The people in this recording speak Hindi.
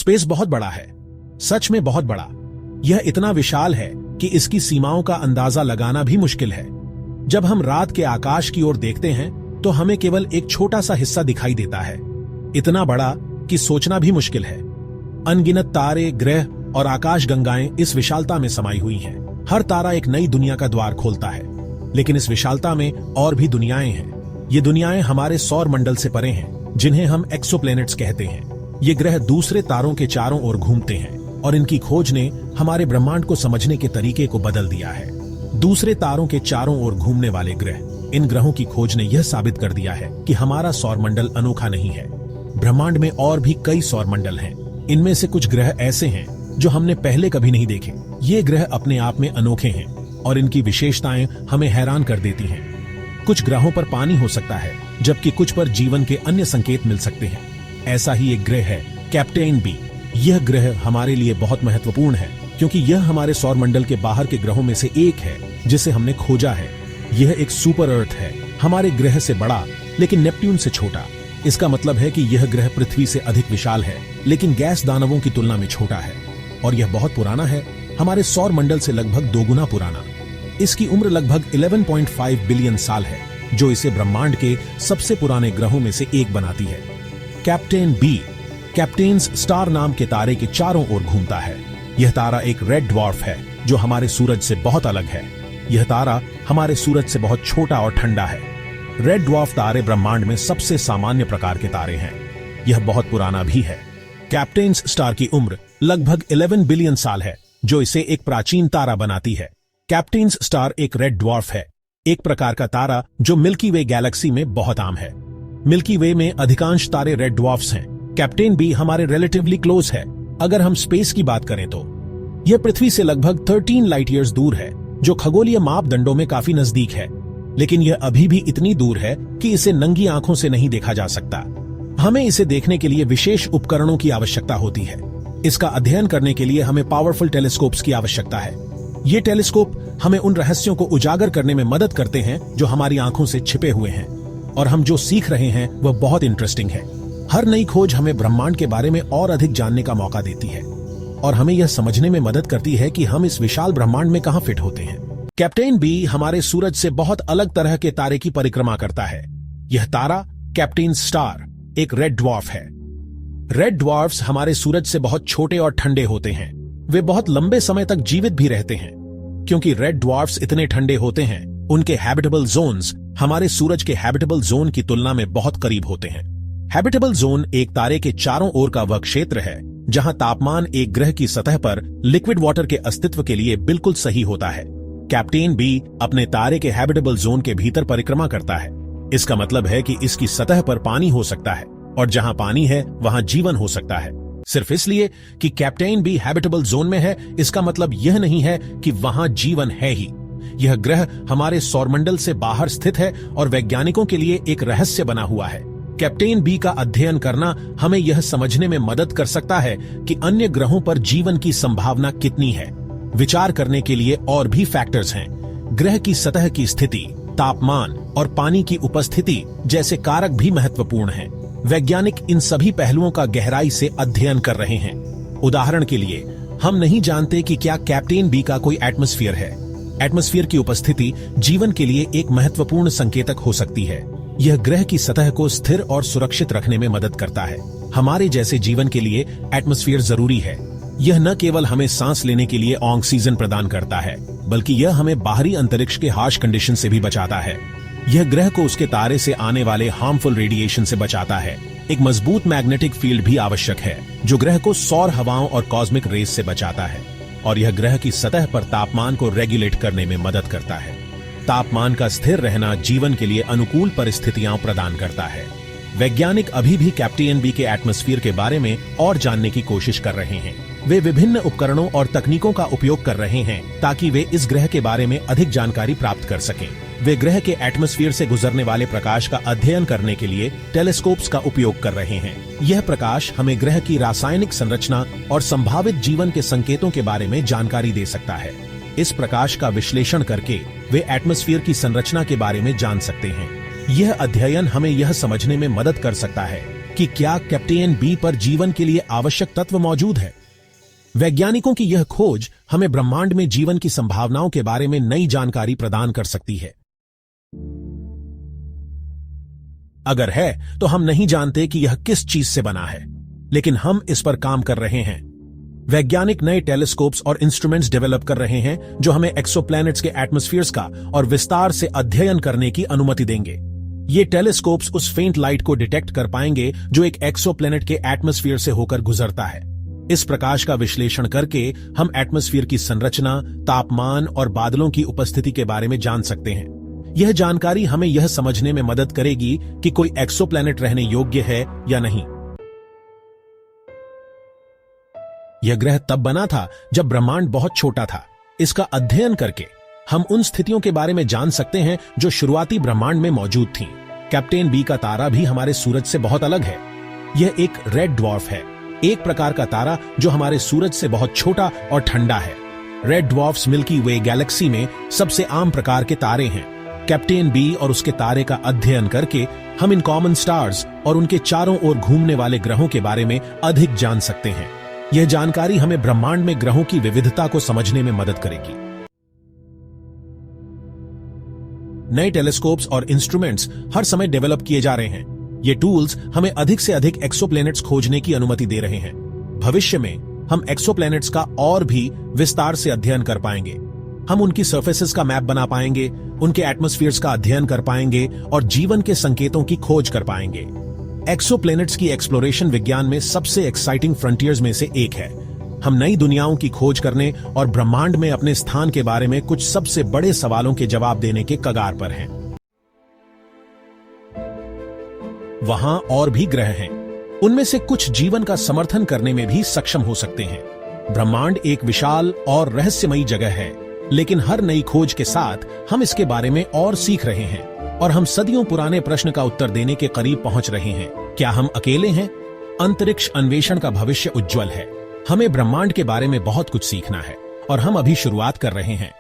स्पेस बहुत बड़ा है, सच में बहुत बड़ा। यह इतना विशाल है कि इसकी सीमाओं का अंदाजा लगाना भी मुश्किल है। जब हम रात के आकाश की ओर देखते हैं तो हमें केवल एक छोटा सा हिस्सा दिखाई देता है, इतना बड़ा कि सोचना भी मुश्किल है। अनगिनत तारे, ग्रह और आकाश गंगाएं इस विशालता में समाई हुई हैं। हर तारा एक नई दुनिया का द्वार खोलता है, लेकिन इस विशालता में और भी दुनियाएं हैं। ये दुनियाएं हमारे सौर मंडल से परे हैं, जिन्हें हम एक्सोप्लैनेट्स कहते हैं। ये ग्रह दूसरे तारों के चारों ओर घूमते हैं और इनकी खोज ने हमारे ब्रह्मांड को समझने के तरीके को बदल दिया है। दूसरे तारों के चारों ओर घूमने वाले ग्रह, इन ग्रहों की खोज ने यह साबित कर दिया है कि हमारा सौरमंडल अनोखा नहीं है। ब्रह्मांड में और भी कई सौरमंडल हैं। इनमें से कुछ ग्रह ऐसे हैं जो हमने पहले कभी नहीं देखे। ये ग्रह अपने आप में अनोखे हैं और इनकी विशेषताएं हमें हैरान कर देती हैं। कुछ ग्रहों पर पानी हो सकता है, जबकि कुछ पर जीवन के अन्य संकेत मिल सकते हैं। ऐसा ही एक ग्रह है कैप्टेन बी। यह ग्रह हमारे लिए बहुत महत्वपूर्ण है क्योंकि यह हमारे सौरमंडल के बाहर के ग्रहों में से एक है जिसे हमने खोजा है। यह एक सुपर अर्थ है, हमारे ग्रह से बड़ा लेकिन नेपट्यून से छोटा। इसका मतलब है कि यह ग्रह पृथ्वी से अधिक विशाल है लेकिन गैस दानवों की तुलना में छोटा है। और यह बहुत पुराना है, हमारे सौर मंडल से लगभग 2 गुना पुराना। इसकी उम्र लगभग 11.5 बिलियन साल है, जो इसे ब्रह्मांड के सबसे पुराने ग्रहों में से एक बनाती है। कैप्टेन बी कैप्टेन्स स्टार नाम के तारे के चारों ओर घूमता है। यह तारा एक रेड ड्वार्फ है जो हमारे सूरज से बहुत अलग है। यह तारा हमारे सूरज से बहुत छोटा और ठंडा है। रेड ड्वार्फ तारे ब्रह्मांड में सबसे सामान्य प्रकार के तारे हैं। यह बहुत पुराना भी है। कैप्टेन्स स्टार की उम्र लगभग 11 बिलियन साल है, जो इसे एक प्राचीन तारा बनाती है। कैप्टेन्स स्टार एक रेड ड्वार्फ है, एक प्रकार का तारा जो मिल्की वे गैलेक्सी में बहुत आम है। मिल्की वे में अधिकांश तारे रेड ड्वार्फ्स हैं। कैप्टेन बी हमारे रिलेटिवली क्लोज है। अगर हम स्पेस की बात करें तो यह पृथ्वी से लगभग 13 लाइट ईयर्स दूर है, जो खगोलीय मापदंडों में काफी नजदीक है। लेकिन यह अभी भी इतनी दूर है कि इसे नंगी आंखों से नहीं देखा जा सकता। हमें इसे देखने के लिए विशेष उपकरणों की आवश्यकता होती है। इसका अध्ययन करने के लिए हमें पावरफुल टेलीस्कोप्स की आवश्यकता है। ये टेलीस्कोप हमें उन रहस्यों को उजागर करने में मदद करते हैं जो हमारी आंखों से छिपे हुए हैं। और हम जो सीख रहे हैं वह बहुत इंटरेस्टिंग है। हर नई खोज हमें ब्रह्मांड के बारे में और अधिक जानने का मौका देती है और हमें यह समझने में मदद करती है कि हम इस विशाल ब्रह्मांड में कहां फिट होते हैं। कैप्टेन बी हमारे सूरज से बहुत अलग तरह के तारे की परिक्रमा करता है। यह तारा कैप्टेन स्टार एक रेड ड्वार्फ है। रेड ड्वार्फ्स हमारे सूरज से बहुत छोटे और ठंडे होते हैं। वे बहुत लंबे समय तक जीवित भी रहते हैं। क्योंकि रेड ड्वार्फ्स इतने ठंडे होते हैं, उनके हैबिटेबल जोन्स हमारे सूरज के हैबिटेबल जोन की तुलना में बहुत करीब होते हैं। हैबिटेबल जोन एक तारे के चारों ओर का वह क्षेत्र है जहां तापमान एक ग्रह की सतह पर लिक्विड वाटर के अस्तित्व के लिए बिल्कुल सही होता है। कैप्टेन बी अपने तारे के हैबिटेबल जोन के भीतर परिक्रमा करता है। इसका मतलब है कि इसकी सतह पर पानी हो सकता है और जहां पानी है वहां जीवन हो सकता है। सिर्फ इसलिए कि कैप्टेन बी हैबिटेबल जोन में है, इसका मतलब यह नहीं है कि वहां जीवन है ही। यह ग्रह हमारे सौरमंडल से बाहर स्थित है और वैज्ञानिकों के लिए एक रहस्य बना हुआ है। कैप्टेन बी का अध्ययन करना हमें यह समझने में मदद कर सकता है कि अन्य ग्रहों पर जीवन की संभावना कितनी है। विचार करने के लिए और भी फैक्टर्स हैं। ग्रह की सतह की स्थिति, तापमान और पानी की उपस्थिति जैसे कारक भी महत्वपूर्ण हैं। वैज्ञानिक इन सभी पहलुओं का गहराई से अध्ययन कर रहे हैं। उदाहरण के लिए, हम नहीं जानते कि क्या कैप्टेन बी का कोई एटमॉस्फेयर है। एटमॉस्फेयर की उपस्थिति जीवन के लिए एक महत्वपूर्ण संकेतक हो सकती है। यह ग्रह की सतह को स्थिर और सुरक्षित रखने में मदद करता है। हमारे जैसे जीवन के लिए एटमॉस्फेयर जरूरी है। यह न केवल हमें सांस लेने के लिए ऑक्सीजन प्रदान करता है, बल्कि यह हमें बाहरी अंतरिक्ष के हार्श कंडीशन से भी बचाता है। यह ग्रह को उसके तारे से आने वाले हार्मफुल रेडिएशन से बचाता है। एक मजबूत मैग्नेटिक फील्ड भी आवश्यक है, जो ग्रह को सौर हवाओं और कॉस्मिक रेस से बचाता है। और यह ग्रह की सतह पर तापमान को रेगुलेट करने में मदद करता है। तापमान का स्थिर रहना जीवन के लिए अनुकूल परिस्थितियां प्रदान करता है। वैज्ञानिक अभी भी कैप्टेन बी के एटमॉस्फेयर के बारे में और जानने की कोशिश कर रहे हैं। वे विभिन्न उपकरणों और तकनीकों का उपयोग कर रहे हैं ताकि वे इस ग्रह के बारे में अधिक जानकारी प्राप्त कर सकें। वे ग्रह के एटमॉस्फेयर से गुजरने वाले प्रकाश का अध्ययन करने के लिए टेलीस्कोप्स का उपयोग कर रहे हैं। यह प्रकाश हमें ग्रह की रासायनिक संरचना और संभावित जीवन के संकेतों के बारे में जानकारी दे सकता है। इस प्रकाश का विश्लेषण करके वे एटमॉस्फेयर की संरचना के बारे में जान सकते हैं। यह अध्ययन हमें यह समझने में मदद कर सकता है कि क्या कैप्टेन बी पर जीवन के लिए आवश्यक तत्व मौजूद है। वैज्ञानिकों की यह खोज हमें ब्रह्मांड में जीवन की संभावनाओं के बारे में नई जानकारी प्रदान कर सकती है। अगर है तो हम नहीं जानते कि यह किस चीज से बना है, लेकिन हम इस पर काम कर रहे हैं। वैज्ञानिक नए टेलीस्कोप्स और इंस्ट्रूमेंट्स डेवलप कर रहे हैं जो हमें एक्सोप्लैनेट्स के एटमॉस्फेयर्स का और विस्तार से अध्ययन करने की अनुमति देंगे। ये टेलीस्कोप्स उस फेंट लाइट को डिटेक्ट कर पाएंगे जो एक एक्सोप्लैनेट के एटमॉस्फेयर से होकर गुजरता है। इस प्रकाश का विश्लेषण करके हम एटमॉस्फेयर की संरचना, तापमान और बादलों की उपस्थिति के बारे में जान सकते हैं। यह जानकारी हमें यह समझने में मदद करेगी कि कोई एक्सोप्लैनेट रहने योग्य है या नहीं। यह ग्रह तब बना था जब ब्रह्मांड बहुत छोटा था। इसका अध्ययन करके हम उन स्थितियों के बारे में जान सकते हैं जो शुरुआती ब्रह्मांड में मौजूद थीं। कैप्टेन बी का तारा भी हमारे सूरज से बहुत अलग है। यह एक रेड ड्वार्फ है, एक प्रकार का तारा जो हमारे सूरज से बहुत छोटा और ठंडा है। रेड ड्वार्फ्स मिल्की वे गैलेक्सी में सबसे आम प्रकार के तारे हैं। कैप्टेन बी और उसके तारे का अध्ययन करके हम इन कॉमन स्टार्स और उनके चारों ओर घूमने वाले ग्रहों के बारे में अधिक जान सकते हैं। यह जानकारी हमें ब्रह्मांड में ग्रहों की विविधता को समझने में मदद करेगी। नए टेलीस्कोप्स और इंस्ट्रूमेंट्स हर समय डेवलप किए जा रहे हैं। ये टूल्स हमें अधिक से अधिक एक्सोप्लैनेट्स खोजने की अनुमति दे रहे हैं। भविष्य में हम एक्सोप्लैनेट्स का और भी विस्तार से अध्ययन कर पाएंगे। हम उनकी सरफेसेस का मैप बना पाएंगे, उनके एटमॉस्फेयर्स का अध्ययन कर पाएंगे और जीवन के संकेतों की खोज कर पाएंगे। एक्सोप्लैनेट्स की एक्सप्लोरेशन विज्ञान में सबसे एक्साइटिंग फ्रंटियर्स में से एक है। हम नई दुनियाओं की खोज करने और ब्रह्मांड में अपने स्थान के बारे में कुछ सबसे बड़े सवालों के जवाब देने के कगार पर हैं। वहां और भी ग्रह हैं। उनमें से कुछ जीवन का समर्थन करने में भी सक्षम हो सकते हैं। ब्रह्मांड एक विशाल और रहस्यमयी जगह है, लेकिन हर नई खोज के साथ हम इसके बारे में और सीख रहे हैं और हम सदियों पुराने प्रश्न का उत्तर देने के करीब पहुंच रहे हैं। क्या हम अकेले हैं? अंतरिक्ष अन्वेषण का भविष्य उज्जवल है। हमें ब्रह्मांड के बारे में बहुत कुछ सीखना है और हम अभी शुरुआत कर रहे हैं।